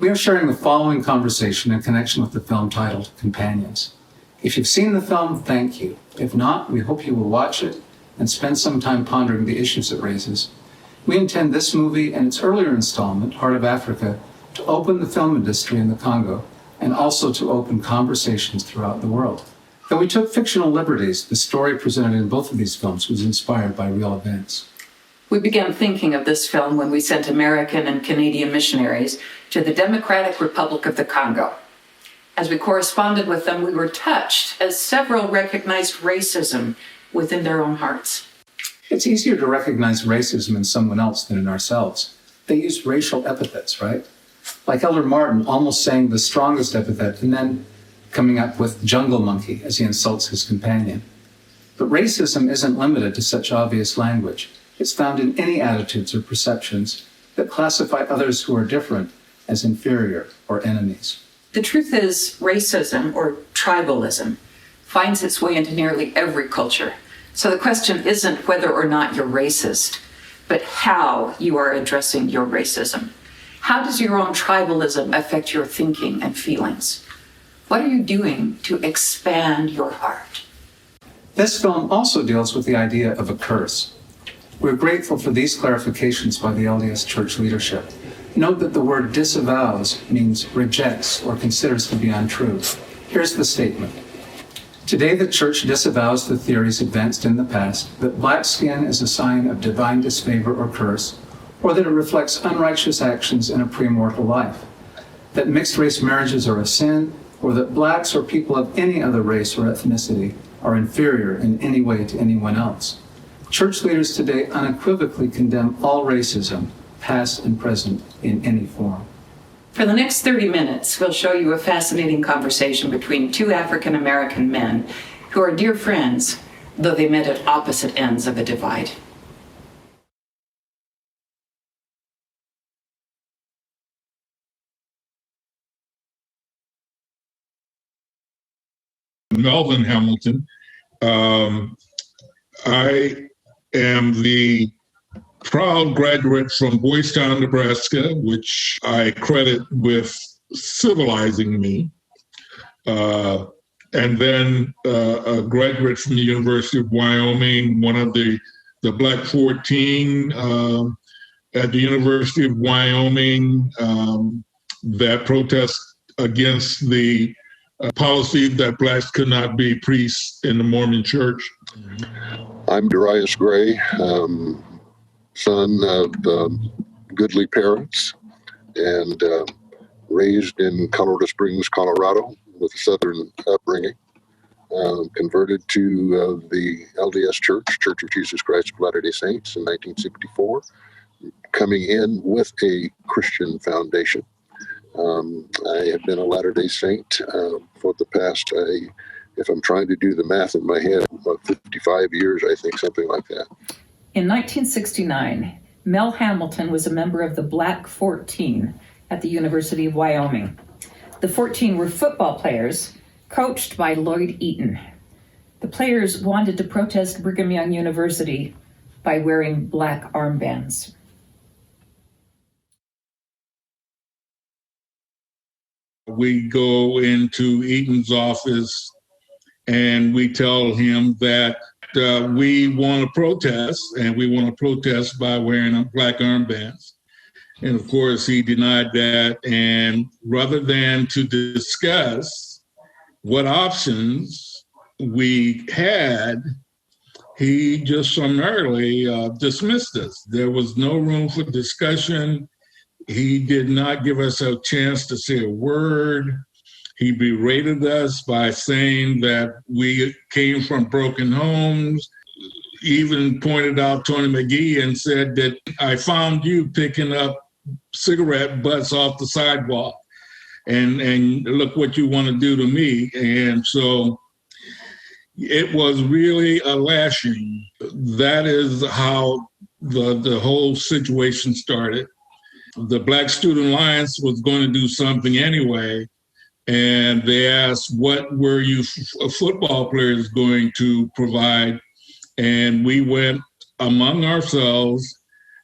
We are sharing the following conversation in connection with the film titled Companions. If you've seen the film, thank you. If not, we hope you will watch it and spend some time pondering the issues it raises. We intend this movie and its earlier installment, Heart of Africa, to open the film industry in the Congo and also to open conversations throughout the world. Though we took fictional liberties, the story presented in both of these films was inspired by real events. We began thinking of this film when we sent American and Canadian missionaries to the Democratic Republic of the Congo. As we corresponded with them, we were touched as several recognized racism within their own hearts. It's easier to recognize racism in someone else than in ourselves. They use racial epithets, right? Like Elder Martin almost saying the strongest epithet and then coming up with jungle monkey as he insults his companion. But racism isn't limited to such obvious language. It's found in any attitudes or perceptions that classify others who are different as inferior or enemies. The truth is, racism, or tribalism, finds its way into nearly every culture. So the question isn't whether or not you're racist, but how you are addressing your racism. How does your own tribalism affect your thinking and feelings? What are you doing to expand your heart? This film also deals with the idea of a curse. We're grateful for these clarifications by the LDS Church leadership. Note that the word disavows means rejects or considers to be untrue. Here's the statement. Today, the Church disavows the theories advanced in the past that black skin is a sign of divine disfavor or curse, or that it reflects unrighteous actions in a premortal life, that mixed-race marriages are a sin, or that blacks or people of any other race or ethnicity are inferior in any way to anyone else. Church leaders today unequivocally condemn all racism, past and present, in any form. For the next 30 minutes, we'll show you a fascinating conversation between two African-American men who are dear friends, though they met at opposite ends of a divide. Mel Hamilton. I am the proud graduate from Boys Town, Nebraska, which I credit with civilizing me. And then a graduate from the University of Wyoming, one of the Black 14 at the University of Wyoming that protest against the policy that blacks could not be priests in the Mormon Church. I'm Darius Gray, son of goodly parents and raised in Colorado Springs, Colorado with a Southern upbringing. Converted to the LDS Church, Church of Jesus Christ of Latter-day Saints in 1964, coming in with a Christian foundation. I have been a Latter-day Saint for the past, if I'm trying to do the math in my head, about 55 years, I think, something like that. In 1969, Mel Hamilton was a member of the Black 14 at the University of Wyoming. The 14 were football players coached by Lloyd Eaton. The players wanted to protest Brigham Young University by wearing black armbands. We go into Eaton's office and we tell him that we want to protest, and we want to protest by wearing black armbands. And of course, he denied that. And rather than to discuss what options we had, he just summarily dismissed us. There was no room for discussion. He did not give us a chance to say a word. He berated us by saying that we came from broken homes, even pointed out Tony McGee and said that I found you picking up cigarette butts off the sidewalk and look what you want to do to me. And so it was really a lashing. That is how the whole situation started. The Black Student Alliance was going to do something anyway, and they asked, what were you football players going to provide? And we went among ourselves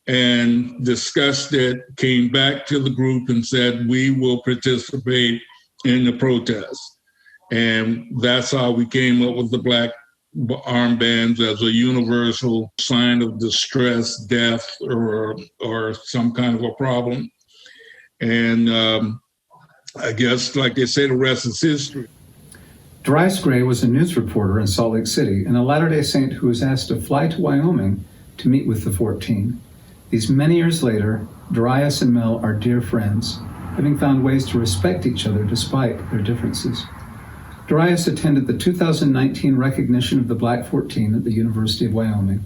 and discussed it, came back to the group and said, we will participate in the protest. And that's how we came up with the black armbands as a universal sign of distress, death, or some kind of a problem. And I guess, like they say, the rest is history. Darius Gray was a news reporter in Salt Lake City and a Latter-day Saint who was asked to fly to Wyoming to meet with the 14. These many years later, Darius and Mel are dear friends, having found ways to respect each other despite their differences. Darius attended the 2019 recognition of the Black 14 at the University of Wyoming.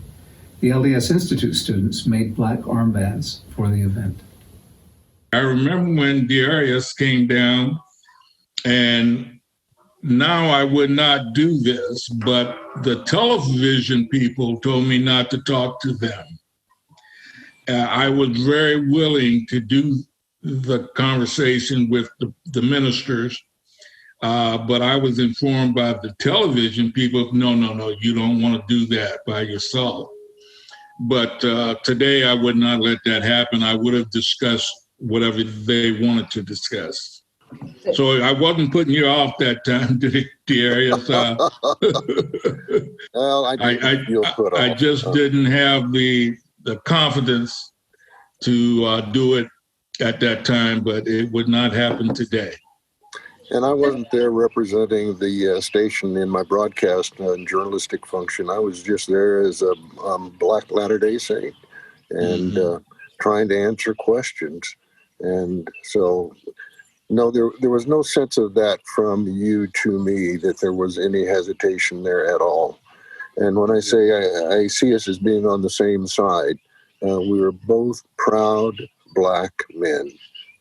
The LDS Institute students made black armbands for the event. I remember when Darius came down, and now I would not do this, but the television people told me not to talk to them. I was very willing to do the conversation with the ministers, but I was informed by the television people, no, you don't want to do that by yourself. But today I would not let that happen. I would have discussed whatever they wanted to discuss. So I wasn't putting you off that time, Darius. Well, I just didn't have the confidence to do it at that time, but it would not happen today. And I wasn't there representing the station in my broadcast journalistic function. I was just there as a Black Latter-day Saint and trying to answer questions. And so, no, there was no sense of that from you to me, that there was any hesitation there at all. And when I say I see us as being on the same side, we were both proud Black men.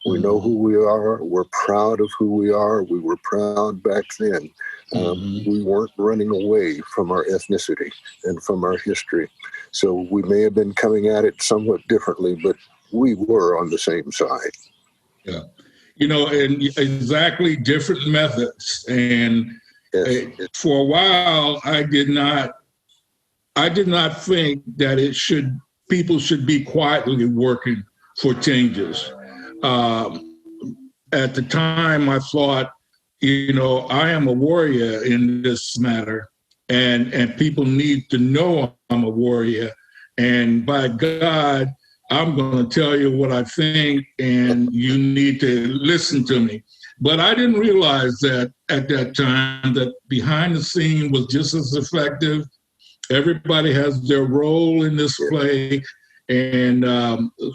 We know who we are. We're proud of who we are. We were proud back then. We weren't running away from our ethnicity and from our history. So we may have been coming at it somewhat differently, but we were on the same side. Yeah. And exactly different methods. And for a while, I did not think that people should be quietly working for changes. At the time, I thought, I am a warrior in this matter, and people need to know I'm a warrior. And by God, I'm going to tell you what I think, and you need to listen to me. But I didn't realize that at that time that behind the scene was just as effective. Everybody has their role in this play. And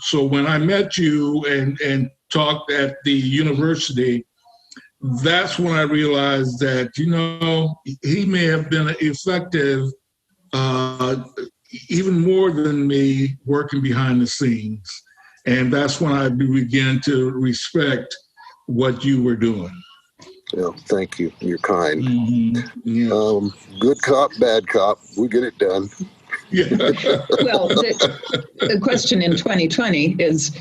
so when I met you and talked at the university, that's when I realized that, he may have been effective even more than me working behind the scenes. And that's when I began to respect what you were doing. Yeah, thank you. You're kind. Yeah. Good cop, bad cop. We get it done. Yeah. Well, the question in 2020 is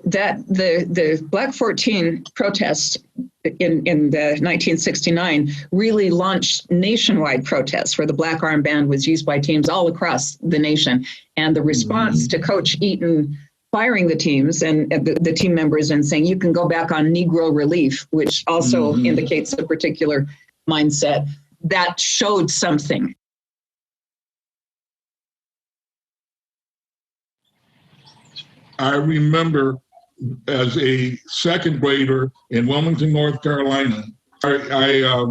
that the Black 14 protest in the 1969 really launched nationwide protests where the black armband was used by teams all across the nation. And the response to Coach Eaton firing the teams and the team members and saying, you can go back on Negro relief, which also indicates a particular mindset, that showed something. I remember as a second grader in Wilmington, North Carolina, I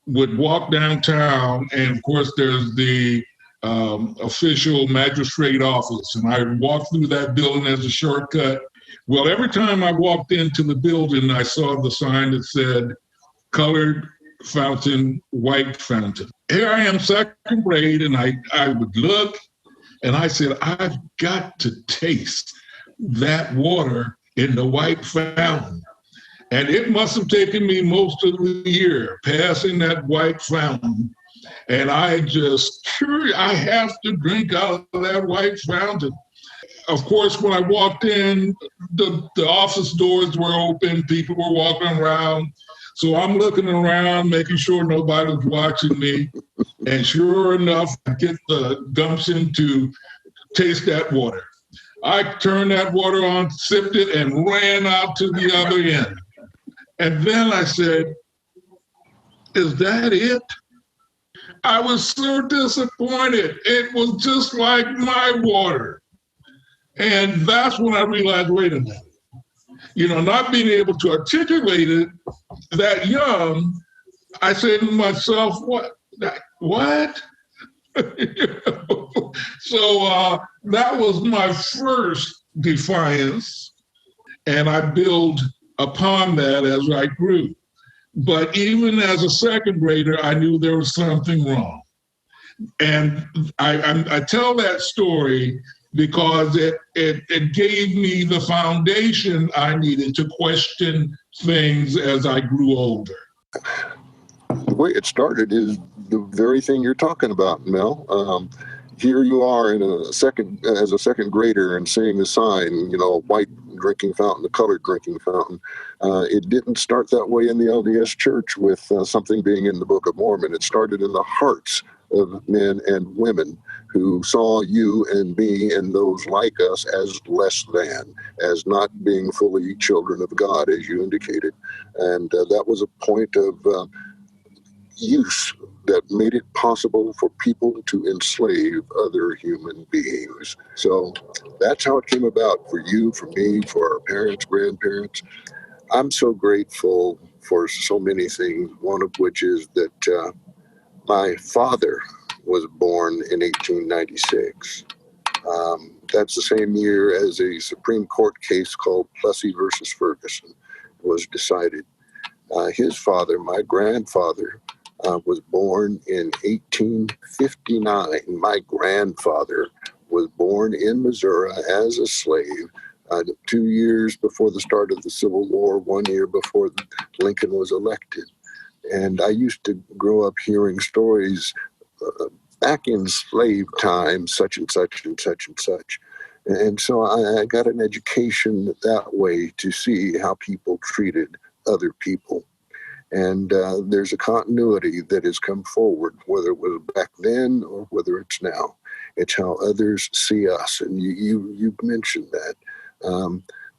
would walk downtown, and of course there's the official magistrate office, and I would walk through that building as a shortcut. Well, every time I walked into the building, I saw the sign that said colored fountain, white fountain. Here I am, second grade, and I would look, and I said, I've got to taste that water in the white fountain. And it must have taken me most of the year passing that white fountain. And I just, I have to drink out of that white fountain. Of course, when I walked in, the office doors were open, people were walking around. So I'm looking around, making sure nobody's watching me. And sure enough, I get the gumption to taste that water. I turned that water on, sipped it, and ran out to the other end. And then I said, is that it? I was so disappointed. It was just like my water. And that's when I realized, wait a minute. You know, not being able to articulate it that young, I said to myself, what? So that was my first defiance, and I built upon that as I grew. But even as a second grader, I knew there was something wrong. And I tell that story because it gave me the foundation I needed to question things as I grew older. The way it started is the very thing you're talking about, Mel. Here you are as a second grader and seeing the sign, you know, a white drinking fountain, a colored drinking fountain. It didn't start that way in the LDS Church with something being in the Book of Mormon. It started in the hearts of men and women who saw you and me and those like us as less than, as not being fully children of God, as you indicated. And that was a point of use that made it possible for people to enslave other human beings. So that's how it came about for you, for me, for our parents, grandparents. I'm so grateful for so many things, one of which is that my father was born in 1896. That's the same year as a Supreme Court case called Plessy versus Ferguson was decided. His father, my grandfather, was born in 1859. My grandfather was born in Missouri as a slave 2 years before the start of the Civil War, 1 year before Lincoln was elected. And I used to grow up hearing stories back in slave time, such and such and such and such. And so I got an education that way to see how people treated other people. And there's a continuity that has come forward, whether it was back then or whether it's now. It's how others see us. And you mentioned that.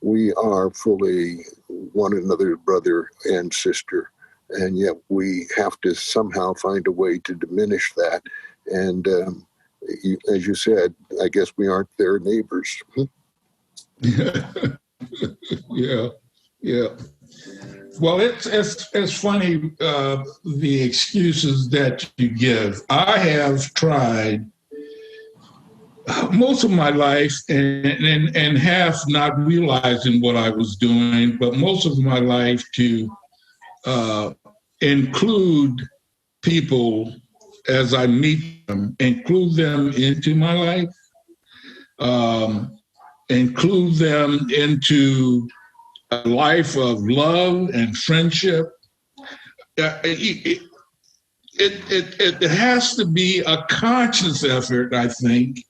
We are fully one another's brother and sister. And yet we have to somehow find a way to diminish that. And as you said, I guess we aren't their neighbors. Yeah. Well, it's funny, the excuses that you give. I have tried most of my life and half not realizing what I was doing, but most of my life to include people as I meet them, include them into my life, include them into a life of love and friendship. It has to be a conscious effort, I think,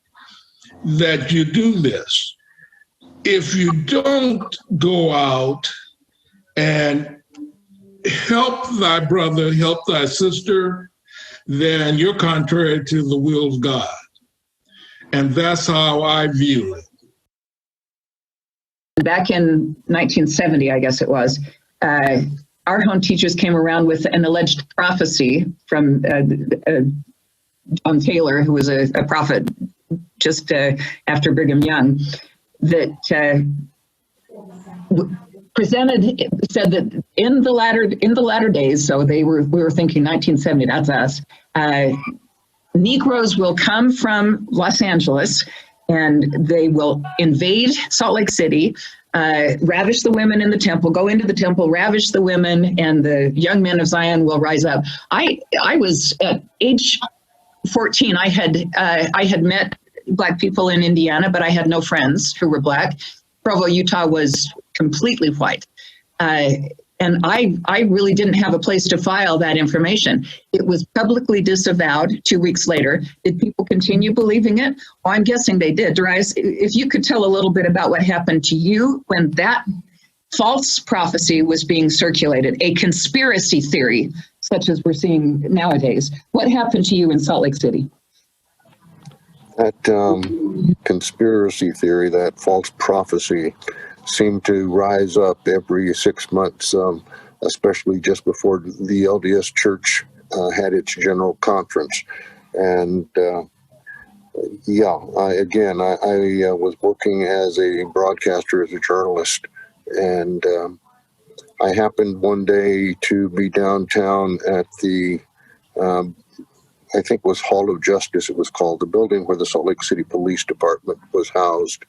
that you do this. If you don't go out and help thy brother, help thy sister, then you're contrary to the will of God. And that's how I view it. Back in 1970, I guess it was, our home teachers came around with an alleged prophecy from John Taylor, who was a prophet just after Brigham Young, that said that in the latter days, so we were thinking 1970, that's us, Negroes will come from Los Angeles and they will invade Salt Lake City, ravish the women in the temple, go into the temple, ravish the women, and the young men of Zion will rise up. I was at age 14. I had met Black people in Indiana, but I had no friends who were Black. Provo, Utah was completely white. And I really didn't have a place to file that information. It was publicly disavowed 2 weeks later. Did people continue believing it? Well, I'm guessing they did. Darius, if you could tell a little bit about what happened to you when that false prophecy was being circulated, a conspiracy theory, such as we're seeing nowadays. What happened to you in Salt Lake City? That conspiracy theory, that false prophecy, seemed to rise up every 6 months, especially just before the LDS Church had its general conference. And yeah, I was working as a broadcaster, as a journalist, and I happened one day to be downtown at the I think it was Hall of Justice, it was called, the building where the Salt Lake City Police Department was housed.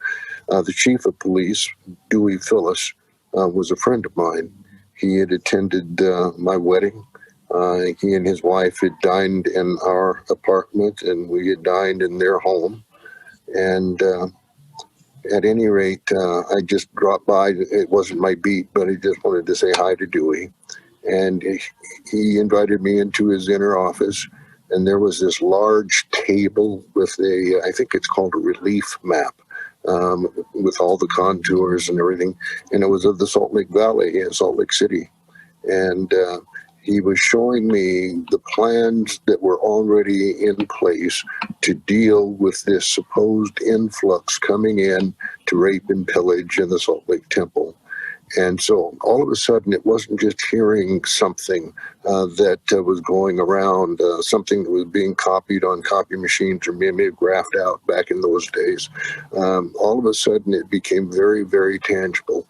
The chief of police, Dewey Phyllis, was a friend of mine. He had attended my wedding. He and his wife had dined in our apartment, and we had dined in their home. And at any rate, I just dropped by. It wasn't my beat, but I just wanted to say hi to Dewey. And he invited me into his inner office. And there was this large table with I think it's called a relief map, with all the contours and everything. And it was of the Salt Lake Valley in Salt Lake City. And he was showing me the plans that were already in place to deal with this supposed influx coming in to rape and pillage in the Salt Lake Temple. And so all of a sudden, it wasn't just hearing something that was going around, something that was being copied on copy machines or mimeographed out back in those days. All of a sudden, it became very, very tangible.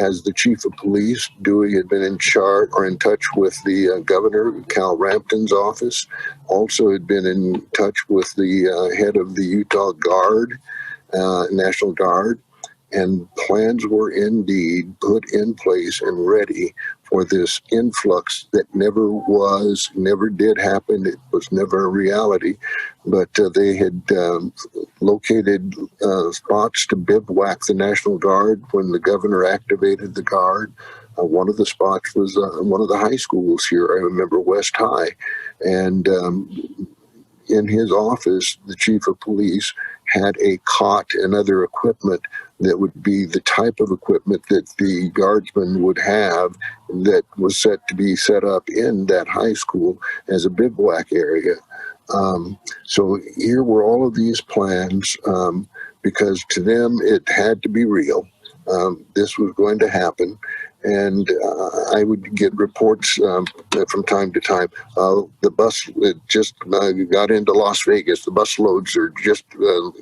As the chief of police, Dewey had been in charge or in touch with the governor, Cal Rampton's office, also had been in touch with the head of the Utah Guard, National Guard. And plans were indeed put in place and ready for this influx that never did happen. It was never a reality. But they had located spots to bivouac the National Guard when the governor activated the Guard. One of the spots was one of the high schools here. I remember West High. And in his office, the chief of police had a cot and other equipment that would be the type of equipment that the guardsmen would have that was set to be set up in that high school as a bivouac area. So here were all of these plans because to them it had to be real. This was going to happen. And I would get reports from time to time. The bus just got into Las Vegas. The bus loads are just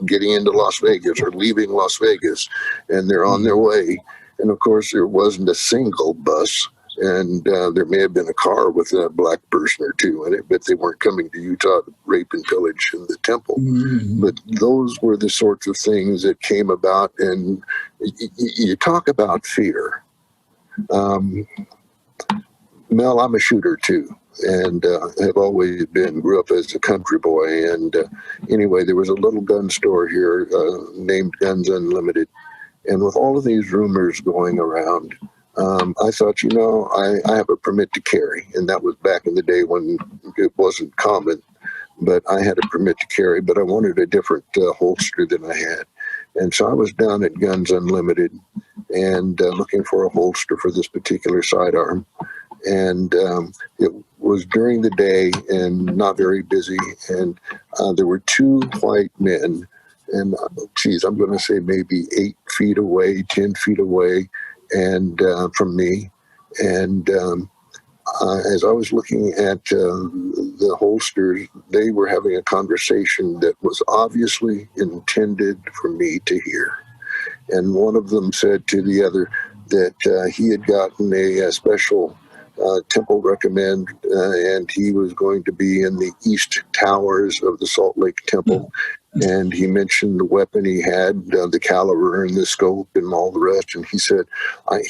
getting into Las Vegas or leaving Las Vegas, and they're on their way. And of course, there wasn't a single bus, and there may have been a car with a black person or two in it, but they weren't coming to Utah to rape and pillage in the temple. Mm-hmm. But those were the sorts of things that came about. And you talk about fear. Mel, I'm a shooter too, and have always been. Grew up as a country boy, and anyway, there was a little gun store here named Guns Unlimited, and with all of these rumors going around, I thought, I have a permit to carry, and that was back in the day when it wasn't common, but I had a permit to carry, but I wanted a different holster than I had. And so I was down at Guns Unlimited and looking for a holster for this particular sidearm. And it was during the day and not very busy. And there were two white men, and I'm going to say maybe 8 feet away, 10 feet away, and from me. And as I was looking at the holsters, they were having a conversation that was obviously intended for me to hear. And one of them said to the other that he had gotten a special temple recommend, and he was going to be in the east towers of the Salt Lake Temple. And he mentioned the weapon he had, the caliber and the scope and all the rest. And he said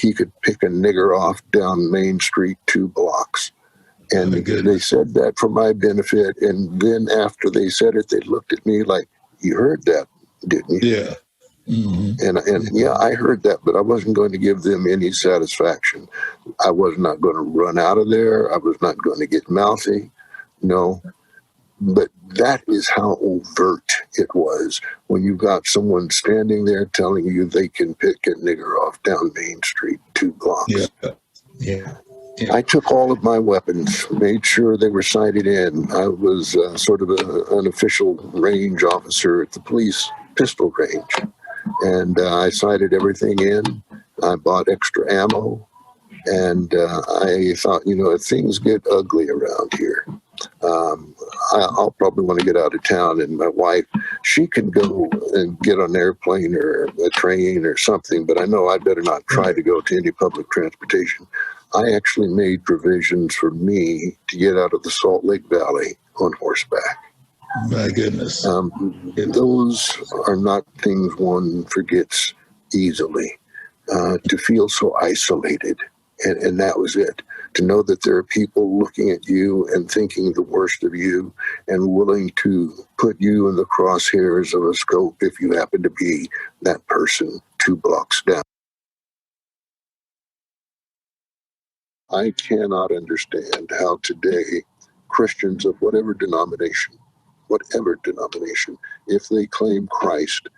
he could pick a nigger off down Main Street 2 blocks. And they said that for my benefit. And then after they said it, they looked at me like, you heard that, didn't you? Yeah. Mm-hmm. And yeah, I heard that, but I wasn't going to give them any satisfaction. I was not going to run out of there. I was not going to get mouthy. No. But that is how overt it was when you got someone standing there telling you they can pick a nigger off down Main Street 2 blocks. Yeah. Yeah. I took all of my weapons, made sure they were sighted in. I was sort of an unofficial range officer at the police pistol range. And I sighted everything in. I bought extra ammo. And I thought, if things get ugly around here, I'll probably want to get out of town. And my wife, she can go and get on an airplane or a train or something, but I know I better not try to go to any public transportation. I actually made provisions for me to get out of the Salt Lake Valley on horseback. My goodness. Those are not things one forgets easily. To feel so isolated, and that was it. To know that there are people looking at you and thinking the worst of you and willing to put you in the crosshairs of a scope if you happen to be that person 2 blocks down. I cannot understand how today Christians of whatever denomination, if they claim Christ,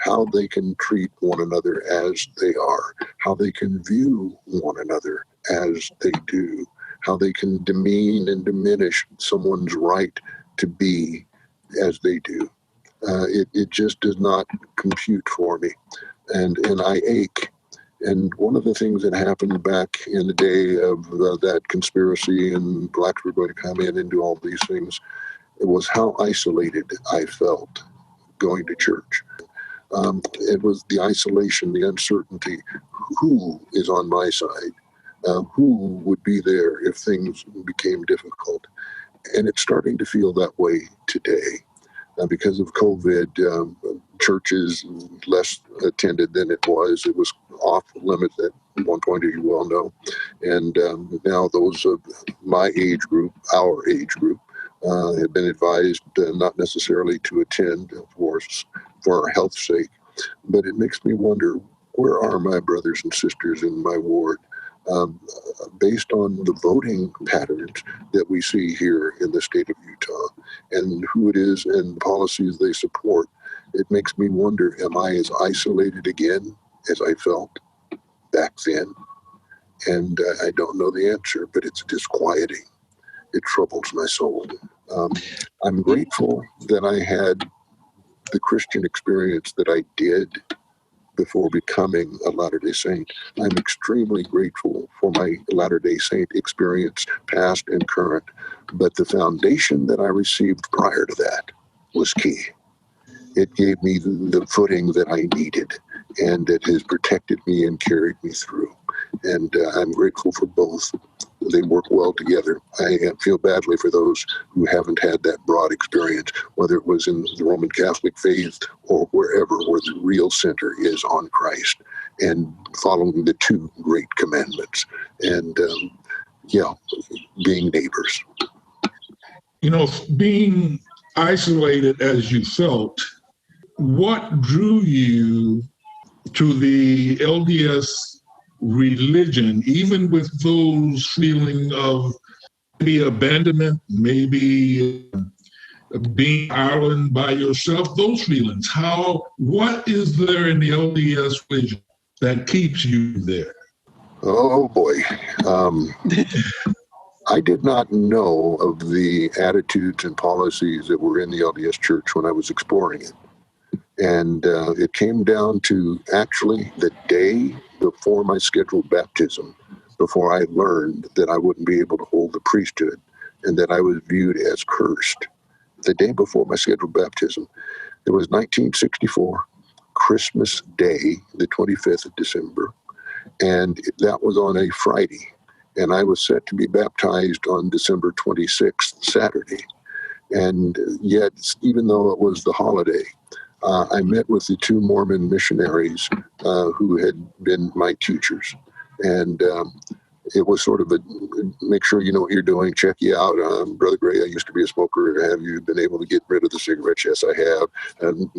how they can treat one another as they are, how they can view one another as they do, how they can demean and diminish someone's right to be as they do. It just does not compute for me, and I ache. And one of the things that happened back in the day of that conspiracy and blacks were going to come in and do all these things, it was how isolated I felt going to church. It was the isolation, the uncertainty. Who is on my side? Who would be there if things became difficult? And it's starting to feel that way today. Because of COVID, churches less attended than it was. It was off limits at one point, as you well know. And now those of my age group, our age group, have been advised not necessarily to attend, of course, for our health's sake. But it makes me wonder, where are my brothers and sisters in my ward? Based on the voting patterns that we see here in the state of Utah and who it is and policies they support, it makes me wonder, am I as isolated again as I felt back then? And I don't know the answer, but it's disquieting. It troubles my soul. I'm grateful that I had the Christian experience that I did before becoming a Latter-day Saint. I'm extremely grateful for my Latter-day Saint experience, past and current, but the foundation that I received prior to that was key. It gave me the footing that I needed, and it has protected me and carried me through. And I'm grateful for both. They work well together. I feel badly for those who haven't had that broad experience, whether it was in the Roman Catholic faith or wherever, where the real center is on Christ and following the 2 great commandments and, being neighbors. Being isolated as you felt, what drew you to the LDS religion, even with those feeling of maybe abandonment, maybe being island by yourself, those feelings? What is there in the LDS religion that keeps you there? Oh boy. I did not know of the attitudes and policies that were in the LDS Church when I was exploring it. And it came down to actually the day before my scheduled baptism, before I learned that I wouldn't be able to hold the priesthood and that I was viewed as cursed. The day before my scheduled baptism, it was 1964, Christmas Day, the 25th of December, and that was on a Friday. And I was set to be baptized on December 26th, Saturday. And yet, even though it was the holiday, I met with the 2 Mormon missionaries who had been my teachers. And it was sort of a make sure you know what you're doing, check you out. Brother Gray, I used to be a smoker. Have you been able to get rid of the cigarettes? Yes, I have.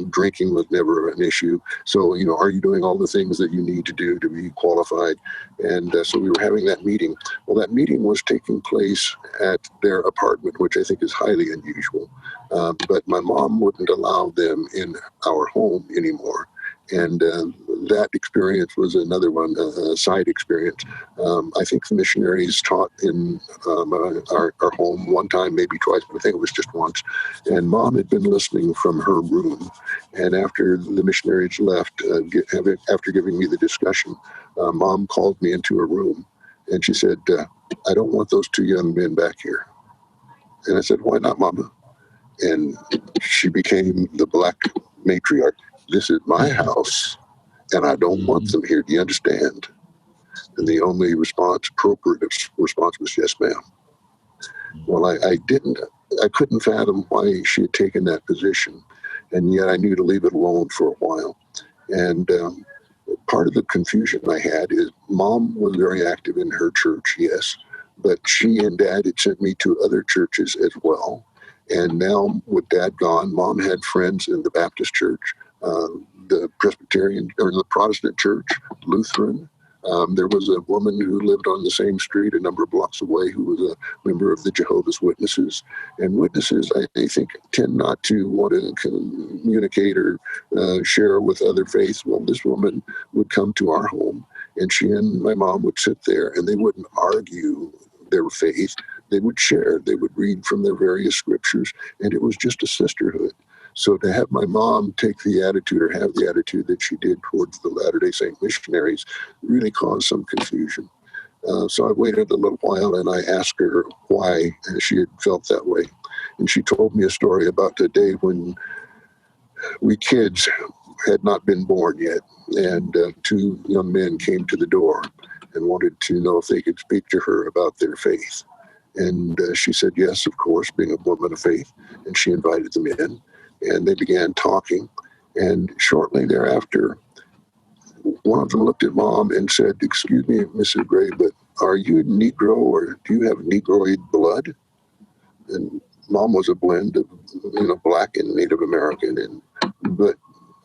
Drinking was never an issue. So, are you doing all the things that you need to do to be qualified? And so we were having that meeting. Well, that meeting was taking place at their apartment, which I think is highly unusual. But my mom wouldn't allow them in our home anymore. And that experience was another one, a side experience. I think the missionaries taught in our home one time, maybe twice, but I think it was just once. And Mom had been listening from her room. And after the missionaries left, after giving me the discussion, Mom called me into her room and she said, I don't want those two young men back here. And I said, why not, Mama? And she became the black matriarch. This is my house, and I don't want them here. Do you understand? And the only appropriate response was, yes, ma'am. Well, I couldn't fathom why she had taken that position, and yet I knew to leave it alone for a while. And part of the confusion I had is Mom was very active in her church, yes, but she and Dad had sent me to other churches as well. And now with Dad gone, Mom had friends in the Baptist church, the Presbyterian or the Protestant church, Lutheran. There was a woman who lived on the same street a number of blocks away who was a member of the Jehovah's Witnesses. And witnesses, I think, tend not to want to communicate or share with other faiths. Well, this woman would come to our home, and she and my mom would sit there, and they wouldn't argue their faith. They would share. They would read from their various scriptures, and it was just a sisterhood. So to have my mom take the attitude or have the attitude that she did towards the Latter-day Saint missionaries really caused some confusion. So I waited a little while and I asked her why she had felt that way. And she told me a story about the day when we kids had not been born yet. And two young men came to the door and wanted to know if they could speak to her about their faith. And she said, yes, of course, being a woman of faith. And she invited them in. And they began talking. And shortly thereafter, one of them looked at Mom and said, excuse me, Mrs. Gray, but are you a Negro or do you have Negroid blood? And Mom was a blend of, Black and Native American. But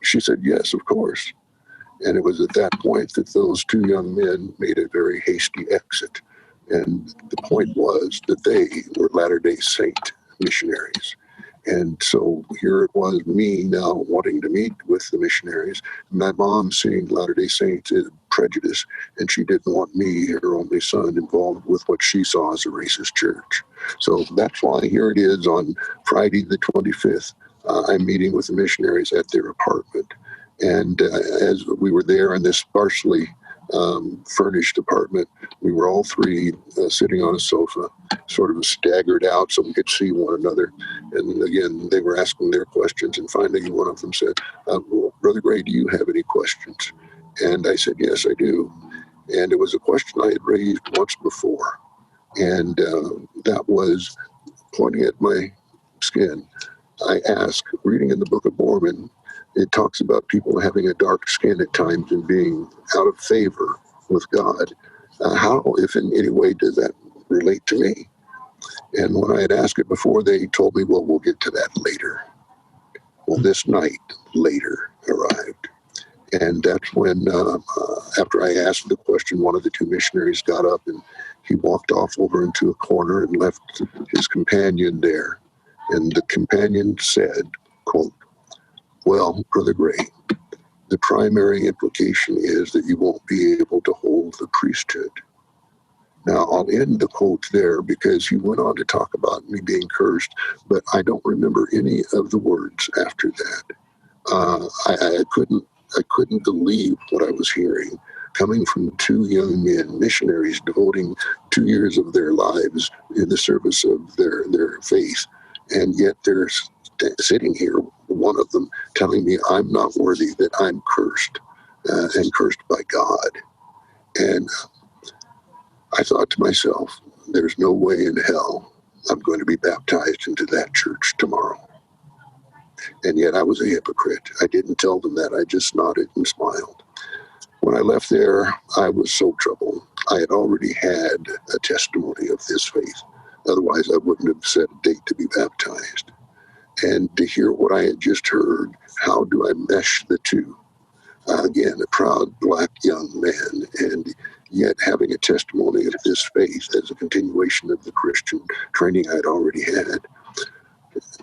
she said, yes, of course. And it was at that point that those two young men made a very hasty exit. And the point was that they were Latter-day Saint missionaries. And so here it was, me now wanting to meet with the missionaries, my mom seeing Latter-day Saints as prejudice, and she didn't want me, her only son, involved with what she saw as a racist church. So that's why here it is on Friday the 25th, I'm meeting with the missionaries at their apartment. And as we were there in this sparsely furnished apartment, we were all three sitting on a sofa, sort of staggered out so we could see one another. And again, they were asking their questions. And finally, one of them said, well, Brother Gray, do you have any questions? And I said, yes, I do. And it was a question I had raised once before. And that was pointing at my skin. I asked, reading in the Book of Mormon, it talks about people having a dark skin at times and being out of favor with God. How, if in any way, does that relate to me? And when I had asked it before, they told me, well, we'll get to that later. Well, this night, later, arrived. And that's when, after I asked the question, one of the two missionaries got up and he walked off over into a corner and left his companion there. And the companion said, quote, well, Brother Gray, the primary implication is that you won't be able to hold the priesthood. Now, I'll end the quote there because he went on to talk about me being cursed, but I don't remember any of the words after that. I couldn't believe what I was hearing coming from two young men, missionaries, devoting 2 years of their lives in the service of their faith. And yet they're sitting here, one of them telling me I'm not worthy, that I'm cursed and cursed by God. And I thought to myself, there's no way in hell I'm going to be baptized into that church tomorrow. And yet I was a hypocrite. I didn't tell them that. I just nodded and smiled. When I left there, I was so troubled. I had already had a testimony of this faith. Otherwise, I wouldn't have set a date to be baptized. And to hear what I had just heard, how do I mesh the two? Again, a proud Black young man, and yet having a testimony of this faith as a continuation of the Christian training I had already had.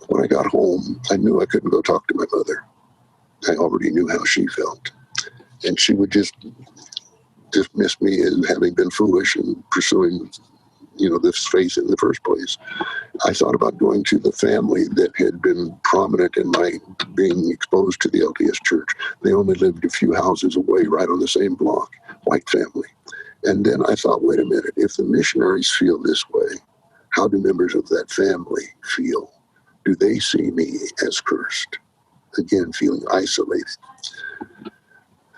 When I got home, I knew I couldn't go talk to my mother. I already knew how she felt. and she would just dismiss me as having been foolish and pursuing, this faith in the first place. I thought about going to the family that had been prominent in my being exposed to the LDS Church. They only lived a few houses away, right on the same block, white family. And then I thought, wait a minute, if the missionaries feel this way, how do members of that family feel? Do they see me as cursed? Again, feeling isolated.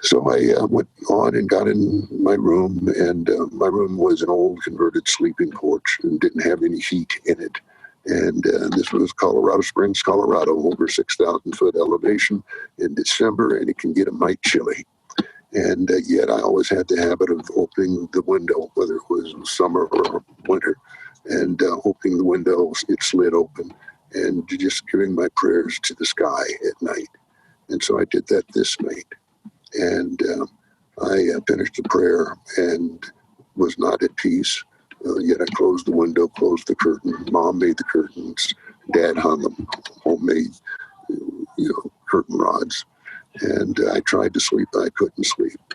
So I went on and got in my room, and my room was an old converted sleeping porch and didn't have any heat in it. And this was Colorado Springs, Colorado, over 6,000 foot elevation in December, and it can get a mite chilly. And yet I always had the habit of opening the window, whether it was summer or winter, and opening the window, it slid open, and just giving my prayers to the sky at night. And so I did that this night. And I finished the prayer and was not at peace. Yet I closed the window, closed the curtain. Mom made the curtains. Dad hung them, homemade, curtain rods. And I tried to sleep. I couldn't sleep.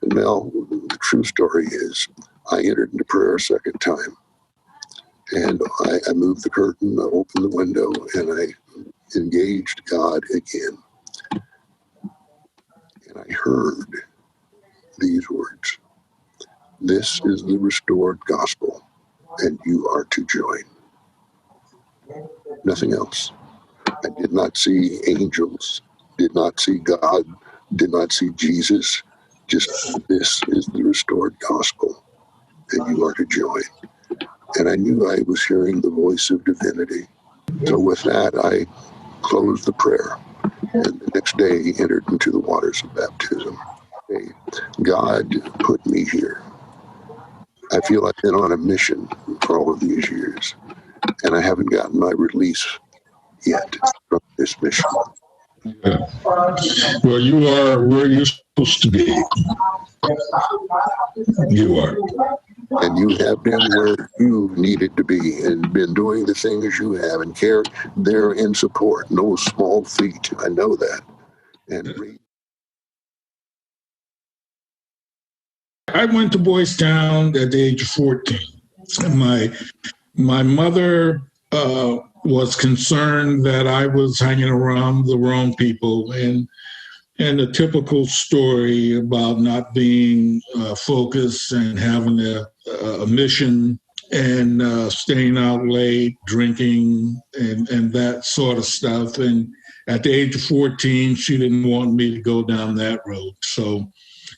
And Mel, the true story is I entered into prayer a second time. And I moved the curtain, I opened the window, and I engaged God again. And I heard these words: "This is the restored gospel, and you are to join." Nothing else. I did not see angels, did not see God, did not see Jesus. Just, this is the restored gospel, and you are to join. And I knew I was hearing the voice of divinity. So with that, I closed the prayer, and the next day entered into the waters of baptism. God put me here. I feel I've been on a mission for all of these years, and I haven't gotten my release yet from this mission. Yeah. Well, you are where you're supposed to be. You are. And you have been where you needed to be and been doing the things you have and care there in support. No small feat. I know that. And I went to Boys Town at the age of 14. My mother was concerned that I was hanging around the wrong people, and a typical story about not being focused and having a mission and staying out late, drinking, and that sort of stuff. And at the age of 14, she didn't want me to go down that road. So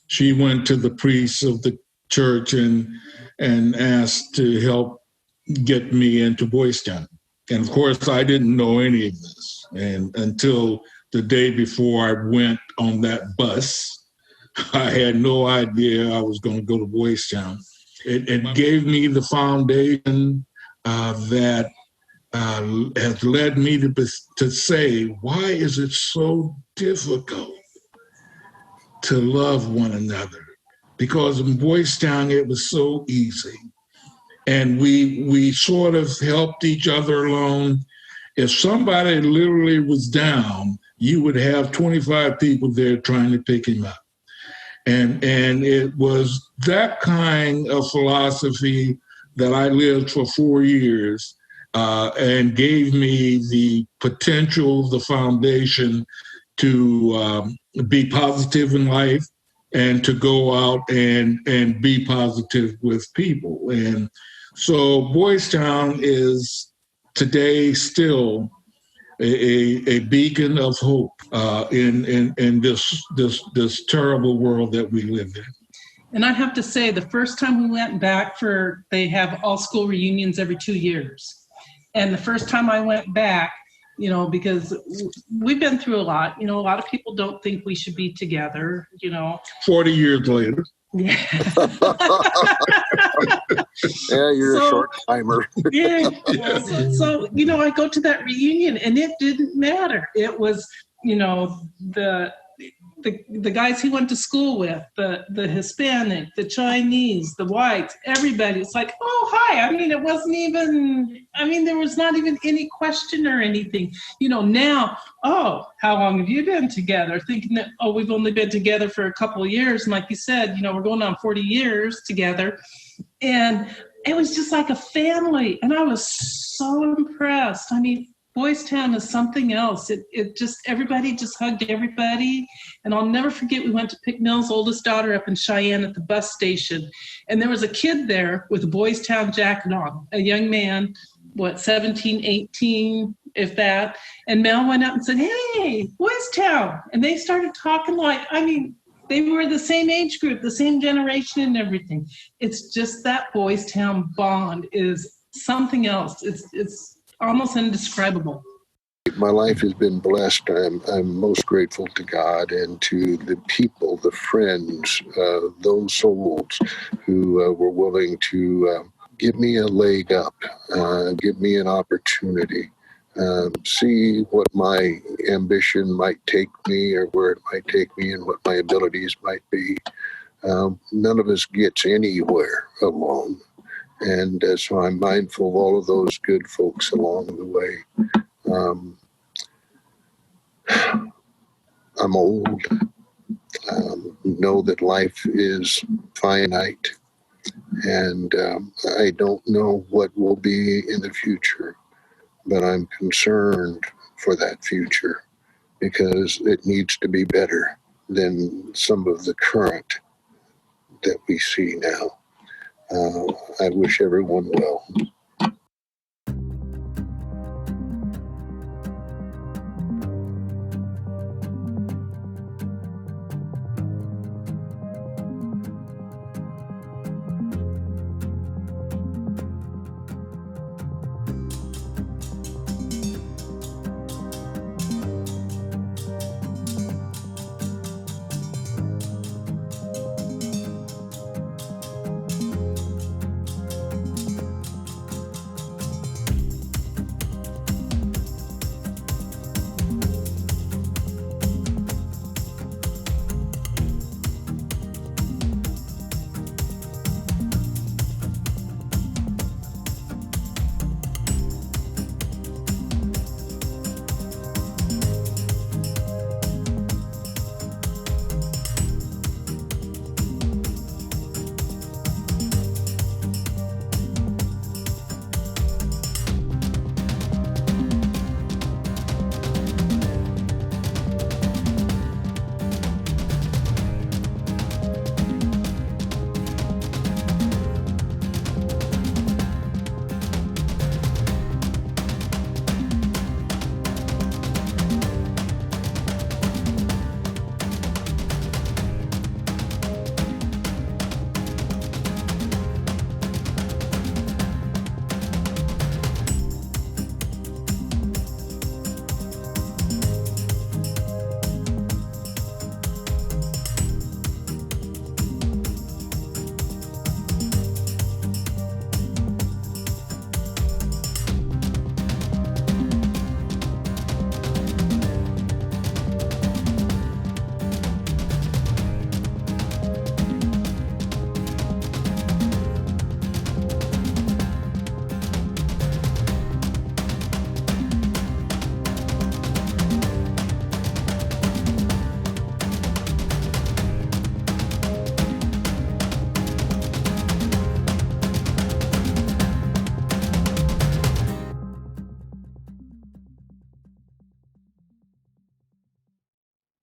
she went to the priests of the church and asked to help get me into Boys Town. And of course, I didn't know any of this. And until the day before I went on that bus, I had no idea I was going to go to Boys Town. It gave me the foundation that has led me to say, why is it so difficult to love one another? Because in Boys Town, it was so easy. And we sort of helped each other along. If somebody literally was down, you would have 25 people there trying to pick him up. And it was that kind of philosophy that I lived for 4 years and gave me the potential, the foundation to be positive in life and to go out and be positive with people. And so Boys Town is today still a beacon of hope in this terrible world that we live in. And I have to say, the first time we went back they have all school reunions every 2 years. And the first time I went back, because we've been through a lot, a lot of people don't think we should be together, 40 years later. Yeah. Yeah, you're a short timer. Yeah. So, I go to that reunion and it didn't matter. It was, the the guys he went to school with, the Hispanic, the Chinese, the whites, everybody. It's like, oh, hi. I mean, there was not even any question or anything. Now, oh, how long have you been together? Thinking that, oh, we've only been together for a couple of years. And like you said, we're going on 40 years together. And it was just like a family. And I was so impressed. I mean, Boys Town is something else. It just, everybody just hugged everybody. And I'll never forget, we went to pick Mel's oldest daughter up in Cheyenne at the bus station. And there was a kid there with a Boys Town jacket on, a young man, 17, 18, if that. And Mel went up and said, hey, Boys Town. And they started talking they were the same age group, the same generation and everything. It's just that Boys Town bond is something else. It's almost indescribable. My life has been blessed. I'm most grateful to God and to the people, the friends, those souls who were willing to give me a leg up, give me an opportunity, see what my ambition might take me or where it might take me and what my abilities might be. None of us gets anywhere alone. And so I'm mindful of all of those good folks along the way. I'm old. Know that life is finite. And I don't know what will be in the future. But I'm concerned for that future because it needs to be better than some of the current that we see now. I wish everyone well.